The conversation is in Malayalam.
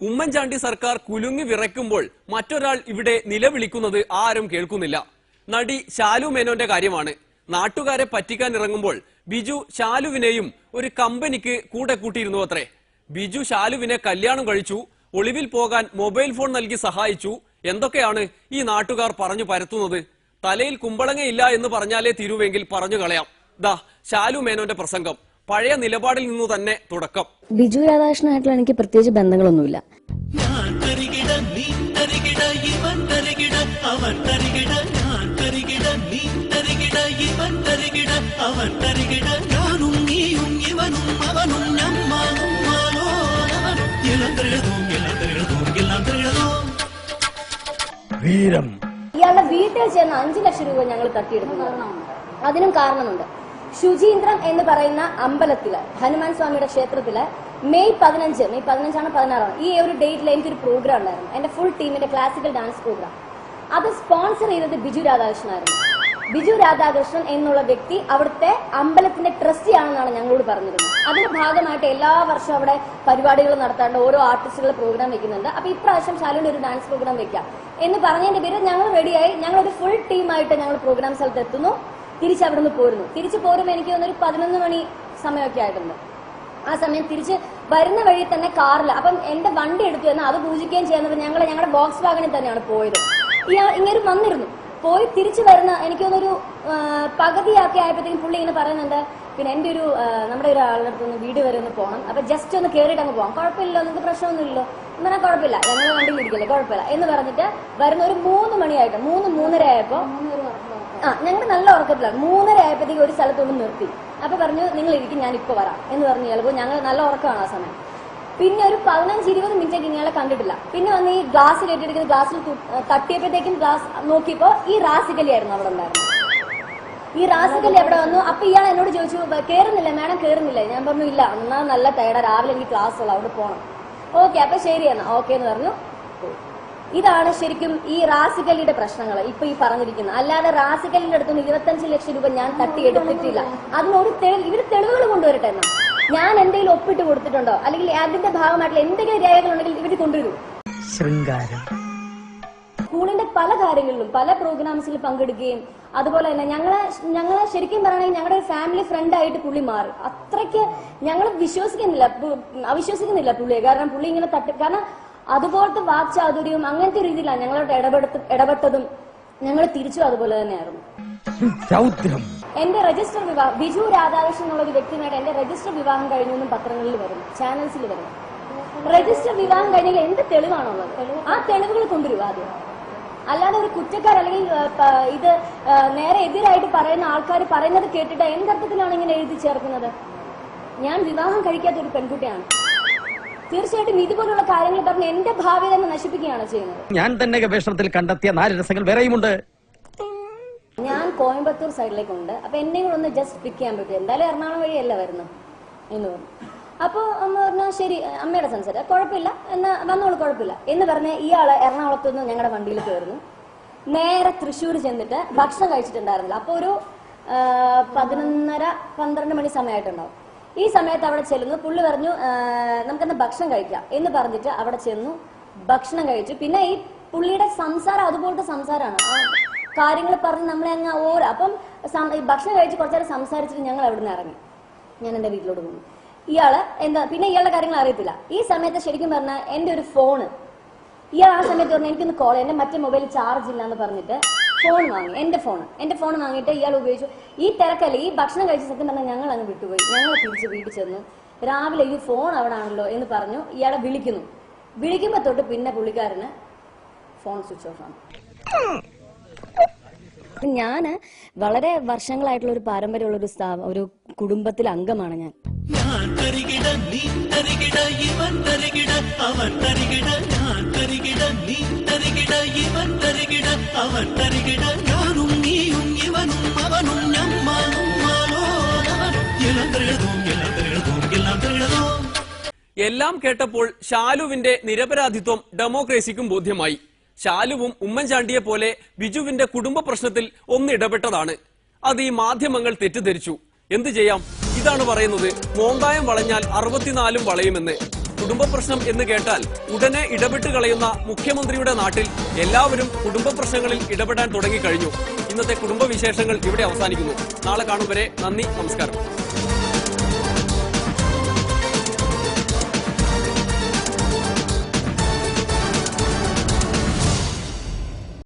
ഉമ്മൻചാണ്ടി സർക്കാർ കുലുങ്ങി വിറയ്ക്കുമ്പോൾ മറ്റൊരാൾ ഇവിടെ നിലവിളിക്കുന്നത് ആരും കേൾക്കുന്നില്ല. നടി ശാലു മേനോന്റെ കാര്യമാണ്. നാട്ടുകാരെ പറ്റിക്കാൻ ഇറങ്ങുമ്പോൾ ബിജു ശാലുവിനെയും ഒരു കമ്പനിക്ക് കൂടെ കൂട്ടിയിരുന്നു അത്രേ. ബിജു ശാലുവിനെ കല്യാണം കഴിച്ചു, ഒളിവിൽ പോകാൻ മൊബൈൽ ഫോൺ നൽകി സഹായിച്ചു. എന്തൊക്കെയാണ് ഈ നാട്ടുകാർ പറഞ്ഞു പരത്തുന്നത്? തലയിൽ കുമ്പളങ്ങയില്ല എന്ന് പറഞ്ഞാലേ തീരുവെങ്കിൽ പറഞ്ഞു കളയാം. ദാ ശാലു മേനോന്റെ പ്രസംഗം. പഴയ നിലപാടിൽ നിന്നു തന്നെ തുടക്കം. ബിജു രാധാകൃഷ്ണനായിട്ടുള്ള എനിക്ക് പ്രത്യേകിച്ച് ബന്ധങ്ങളൊന്നുമില്ല. ഇയാളുടെ വീട്ടിൽ ചെന്ന് 5 ലക്ഷം രൂപ ഞങ്ങൾ തട്ടിയെടുക്കുന്നു. അതിനും കാരണമുണ്ട്. ശുചീന്ദ്രം എന്ന് പറയുന്ന അമ്പലത്തില്, ഹനുമാൻ സ്വാമിയുടെ ക്ഷേത്രത്തില് മെയ് 15 16 ഈ ഒരു ഡേറ്റിൽ എനിക്കൊരു പ്രോഗ്രാം ഉണ്ടായിരുന്നു. എന്റെ ഫുൾ ടീമിന്റെ ക്ലാസിക്കൽ ഡാൻസ് പ്രോഗ്രാം. അത് സ്പോൺസർ ചെയ്തത് ബിജു രാധാകൃഷ്ണനായിരുന്നു. ബിജു രാധാകൃഷ്ണൻ എന്നുള്ള വ്യക്തി അവിടുത്തെ അമ്പലത്തിന്റെ ട്രസ്റ്റി ആണെന്നാണ് ഞങ്ങളോട് പറഞ്ഞിരുന്നത്. അതിന്റെ ഭാഗമായിട്ട് എല്ലാ വർഷവും അവിടെ പരിപാടികൾ നടത്താണ്ട് ഓരോ ആർട്ടിസ്റ്റുകൾ പ്രോഗ്രാം വെക്കുന്നുണ്ട്. അപ്പൊ ഇപ്രാവശ്യം ശാലുവിന്റെ ഒരു ഡാൻസ് പ്രോഗ്രാം വെക്കാം എന്ന് പറഞ്ഞതിന്റെ പേര് ഞങ്ങൾ റെഡിയായി. ഞങ്ങളൊരു ഫുൾ ടീമായിട്ട് ഞങ്ങൾ പ്രോഗ്രാം സ്ഥലത്ത് എത്തുന്നു. തിരിച്ച് അവിടെ നിന്ന് പോരുന്നു. തിരിച്ചു പോരുമ്പോൾ എനിക്ക് തോന്നുന്നു 11 മണി സമയമൊക്കെ ആയിട്ടുണ്ട്. ആ സമയം തിരിച്ച് വരുന്ന വഴി തന്നെ കാറിൽ, അപ്പം എന്റെ വണ്ടി എടുത്തു തന്നെ അത് പൂജിക്കുകയും ചെയ്യുന്നത് ഞങ്ങളുടെ ബോക്സ് വാഗണിൽ തന്നെയാണ് പോയത്. ഇങ്ങനെ വന്നിരുന്നു. പോയി തിരിച്ചു വരുന്ന എനിക്ക് തോന്നുന്നൊരു പകുതിയാക്കി ആയപ്പോഴത്തേക്കും പുള്ളി ഇങ്ങനെ പറയുന്നുണ്ട്, പിന്നെ എന്റെ ഒരു നമ്മുടെ ഒരാളുടെ അടുത്ത് വീട് വരെ ഒന്ന് പോകണം, അപ്പൊ ജസ്റ്റ് ഒന്ന് കയറിയിട്ട് അങ്ങ് പോകാം, കുഴപ്പമില്ലല്ലോ, നിങ്ങൾക്ക് പ്രശ്നമൊന്നുമില്ലല്ലോ എന്നാൽ കുഴപ്പമില്ല, ഞങ്ങൾ വണ്ടിയിൽ ഇരിക്കില്ലേ, കുഴപ്പമില്ല എന്ന് പറഞ്ഞിട്ട് വരുന്ന ഒരു 3 മണിയായിട്ട് 3-3:30 ആയപ്പോ ഞങ്ങൾ നല്ല ഉറക്കത്തിലാണ്. 3:30 ആയപ്പോഴത്തേക്ക് ഒരു സ്ഥലത്തൊന്ന് നിർത്തി. അപ്പൊ പറഞ്ഞു, നിങ്ങൾ ഇരിക്കും, ഞാൻ ഇപ്പൊ വരാം എന്ന് പറഞ്ഞു. ചിലപ്പോൾ ഞങ്ങൾ നല്ല ഉറക്കമാണ് ആ സമയം. പിന്നെ ഒരു 15-20 മിനിറ്റേക്ക് ഇയാളെ കണ്ടിട്ടില്ല. പിന്നെ വന്ന് ഈ ഗ്ലാസ്സിൽ ഏറ്റെടുക്കുന്ന ഗ്ലാസ്സിൽ തട്ടിയപ്പോഴത്തേക്കും ഗ്ലാസ് നോക്കിയപ്പോ ഈ റാസിക്കലി ആയിരുന്നു അവിടെ ഉണ്ടായിരുന്നു. ഈ റാസിക്കലി അവിടെ വന്നു. അപ്പൊ ഇയാൾ എന്നോട് ചോദിച്ചു, കയറുന്നില്ല മാഡം, കയറുന്നില്ല. ഞാൻ പറഞ്ഞു, ഇല്ല, എന്നാ നല്ല ടയർഡാ, രാവിലെ എനിക്ക് ക്ലാസ് ഉള്ള, അവിടെ പോകണം. ഓക്കെ, അപ്പൊ ശരി എന്നാ ഓക്കെ എന്ന് പറഞ്ഞു. ഇതാണ് ശരിക്കും ഈ റാസിക്കലിയുടെ പ്രശ്നങ്ങൾ ഇപ്പൊ ഈ പറഞ്ഞിരിക്കുന്നത്. അല്ലാതെ റാസിക്കലിന്റെ അടുത്തുനിന്ന് 25 ലക്ഷം രൂപ ഞാൻ തട്ടിയെടുത്തിട്ടില്ല. അതിനൊരു ഇവര് തെളിവുകൾ കൊണ്ടുവരട്ടെ എന്നാ. ഞാൻ എന്തെങ്കിലും ഒപ്പിട്ട് കൊടുത്തിട്ടുണ്ടോ, അല്ലെങ്കിൽ അതിന്റെ ഭാഗമായിട്ടുള്ള എന്തെങ്കിലും രേഖകളുണ്ടെങ്കിൽ ഇവര് കൊണ്ടുവരൂ. സ്കൂളിന്റെ പല കാര്യങ്ങളിലും പല പ്രോഗ്രാംസിൽ പങ്കെടുക്കുകയും അതുപോലെ തന്നെ ഞങ്ങളെ ശരിക്കും പറയണമെങ്കിൽ ഞങ്ങളുടെ ഒരു ഫാമിലി ഫ്രണ്ട് ആയിട്ട് പുള്ളി മാറി. അത്രയ്ക്ക് ഞങ്ങൾ അവിശ്വസിക്കുന്നില്ല പുള്ളിയെ. കാരണം പുള്ളി ഇങ്ങനെ കാരണം അതുപോലത്തെ വാക്ചാതുര്യവും അങ്ങനത്തെ രീതിയിലാണ് ഞങ്ങളോട് ഇടപെട്ടതും. ഞങ്ങൾ തിരിച്ചും അതുപോലെ തന്നെയായിരുന്നു. എന്റെ രജിസ്റ്റർ വിവാഹം ബിജു രാധാകൃഷ്ണൻ എന്നുള്ള ഒരു വ്യക്തിയുമായിട്ട് എന്റെ രജിസ്റ്റർ വിവാഹം കഴിഞ്ഞു എന്നും പത്രങ്ങളിൽ വരുന്നു, ചാനൽസിൽ വരുന്നു. രജിസ്റ്റർ വിവാഹം കഴിഞ്ഞാൽ എന്ത് തെളിവാണുള്ളത്? ആ തെളിവുകൾ കൊണ്ടുവരും ആദ്യം. അല്ലാതെ ഒരു കുറ്റക്കാർ അല്ലെങ്കിൽ ഇത് നേരെ എതിരായിട്ട് പറയുന്ന ആൾക്കാർ പറയുന്നത് കേട്ടിട്ട് എന്തർത്ഥത്തിലാണ് ഇങ്ങനെ എഴുതി ചേർക്കുന്നത്? ഞാൻ വിവാഹം കഴിക്കാത്ത ഒരു പെൺകുട്ടിയാണ്. തീർച്ചയായിട്ടും ഇതുപോലുള്ള കാര്യങ്ങൾ പറഞ്ഞ് എന്റെ ഭാവി തന്നെ നശിപ്പിക്കുകയാണ് ചെയ്യുന്നത്. ഞാൻ തന്നെ ഗവേഷണത്തിൽ കണ്ടെത്തിയ 4 രസങ്ങൾ വേറെയുമുണ്ട്. ഞാൻ കോയമ്പത്തൂർ സൈഡിലേക്കുണ്ട്. അപ്പൊ എന്നെയും കൂടെ ഒന്ന് ജസ്റ്റ് പിക്ക് ചെയ്യാൻ പറ്റും, എന്തായാലും എറണാകുളം വഴിയല്ല വരുന്നത് എന്ന് പറഞ്ഞു. അപ്പൊ അമ്മ പറഞ്ഞാൽ ശരി, അമ്മയുടെ സംസാരം കുഴപ്പമില്ല, എന്നാ വന്നോളൂ, കുഴപ്പമില്ല എന്ന് പറഞ്ഞ് ഇയാള് എറണാകുളത്ത് നിന്ന് ഞങ്ങളുടെ വണ്ടിയിൽ കയറുന്നു. നേരെ തൃശ്ശൂർ ചെന്നിട്ട് ഭക്ഷണം കഴിച്ചിട്ടുണ്ടായിരുന്നില്ല. അപ്പൊ ഒരു 11:30-12 മണി സമയമായിട്ടുണ്ടാവും. ഈ സമയത്ത് അവിടെ ചെല്ലുന്നു. പുള്ളി പറഞ്ഞു, നമുക്കെന്നാ ഭക്ഷണം കഴിക്കാം എന്ന് പറഞ്ഞിട്ട് അവിടെ ചെന്നു, ഭക്ഷണം കഴിച്ചു. പിന്നെ ഈ പുള്ളിയുടെ സംസാരം അതുപോലത്തെ സംസാരമാണ്. കാര്യങ്ങൾ പറഞ്ഞ് നമ്മളെ അങ്ങ് അപ്പം ഭക്ഷണം കഴിച്ച് കുറച്ചേരം സംസാരിച്ചിട്ട് ഞങ്ങൾ അവിടെ നിന്ന് ഇറങ്ങി. ഞാൻ എന്റെ വീട്ടിലോട്ട് പോകുന്നു. ഇയാള് പിന്നെ ഇയാളുടെ കാര്യങ്ങൾ അറിയത്തില്ല. ഈ സമയത്ത് ശരിക്കും പറഞ്ഞാൽ എന്റെ ഒരു ഫോണ് ഇയാൾ ആ സമയത്ത് പറഞ്ഞു, എനിക്കൊന്ന് കോൾ, എന്റെ മറ്റേ മൊബൈൽ ചാർജ് ഇല്ല എന്ന് പറഞ്ഞിട്ട് ഫോൺ വാങ്ങി. എന്റെ ഫോൺ വാങ്ങിയിട്ട് ഇയാൾ ഉപയോഗിച്ചു. ഈ തിരക്കല്ല, ഈ ഭക്ഷണം കഴിച്ച സത്യം പറഞ്ഞാൽ ഞങ്ങൾ അങ്ങ് വിട്ടുപോയി. ഞങ്ങൾ തിരിച്ച് വീട്ടിൽ ചെന്നു. രാവിലെ ഈ ഫോൺ അവിടെ ആണല്ലോ എന്ന് പറഞ്ഞു ഇയാളെ വിളിക്കുന്നു. വിളിക്കുമ്പോ തൊട്ട് പിന്നെ പുള്ളിക്കാരന് ഫോൺ സ്വിച്ച് ഓഫ് ആണ്. ഞാന് വളരെ വർഷങ്ങളായിട്ടുള്ള ഒരു പാരമ്പര്യമുള്ള ഒരു കുടുംബത്തിലെ അംഗമാണ് ഞാൻ. എല്ലാം കേട്ടപ്പോൾ ശാലുവിന്റെ നിരപരാധിത്വം ഡെമോക്രസിക്കും ബോധ്യമായി. ശാലുവും ഉമ്മൻചാണ്ടിയെ പോലെ ബിജുവിന്റെ കുടുംബ പ്രശ്നത്തിൽ ഒന്നിടപെട്ടതാണ്. അത് ഈ മാധ്യമങ്ങൾ തെറ്റിദ്ധരിച്ചു. എന്തു ചെയ്യാം? ഇതാണ് പറയുന്നത് മോന്തായം വളഞ്ഞാൽ 64 വളയുമെന്ന്. കുടുംബ പ്രശ്നം എന്ന് കേട്ടാൽ ഉടനെ ഇടപെട്ട് കളയുന്ന മുഖ്യമന്ത്രിയുടെ നാട്ടിൽ എല്ലാവരും കുടുംബ പ്രശ്നങ്ങളിൽ ഇടപെടാൻ തുടങ്ങിക്കഴിഞ്ഞു. ഇന്നത്തെ കുടുംബ വിശേഷങ്ങൾ ഇവിടെ അവസാനിക്കുന്നു. നാളെ കാണും വരെ നന്ദി, നമസ്കാരം.